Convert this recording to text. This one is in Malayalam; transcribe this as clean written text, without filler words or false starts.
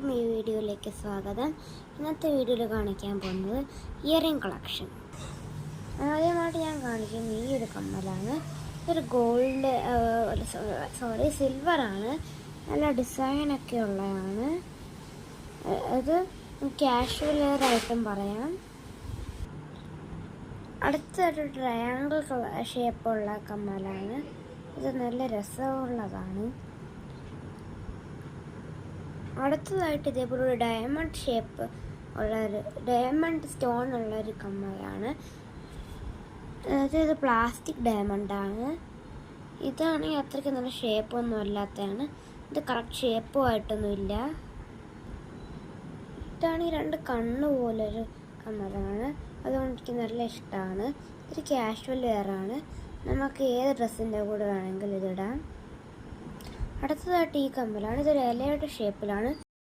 എല്ലാവർക്കും ഈ വീഡിയോയിലേക്ക് സ്വാഗതം. ഇന്നത്തെ വീഡിയോയിൽ കാണിക്കാൻ പോകുന്നത് ഇയറിംഗ് കളക്ഷൻ. ആദ്യമായിട്ട് ഞാൻ കാണിക്കുന്നത് ഈ ഒരു കമ്മലാണ്. ഇതൊരു ഗോൾഡ് സിൽവറാണ്. നല്ല ഡിസൈനൊക്കെ ഉള്ളതാണ്. ഇത് കാഷ്വൽ വെയർ ആയിട്ടും പറയാം. അടുത്തൊരു ട്രയാങ്കിൾ ഷേപ്പുള്ള കമ്മലാണ്. ഇത് നല്ല രസമുള്ളതാണ്. അടുത്തതായിട്ട് ഇതേപോലെ ഒരു ഡയമണ്ട് ഷേപ്പ് ഡയമണ്ട് സ്റ്റോൺ ഉള്ളൊരു കമ്മലാണ്. ഇത് പ്ലാസ്റ്റിക് ഡയമണ്ടാണ്. ഇതാണെങ്കിൽ അത്രയ്ക്ക് നല്ല ഷേപ്പൊന്നും അല്ലാത്തതാണ്. ഇത് കറക്റ്റ് ഷേപ്പുമായിട്ടൊന്നുമില്ല. ഇതാണെങ്കിൽ രണ്ട് കണ്ണ് പോലൊരു കമ്മലാണ്. അതുകൊണ്ട് എനിക്ക് നല്ല ഇഷ്ടമാണ്. ഇത് കാഷ്വൽ വെയറാണ്. നമുക്ക് ഏത് ഡ്രസ്സിൻ്റെ കൂടെ വേണമെങ്കിലും ഇതിടാം. അടുത്തതായിട്ട് ഈ കമ്മലാണ്. ഇതൊരു ഇലയുടെ ഷേപ്പിലാണ്.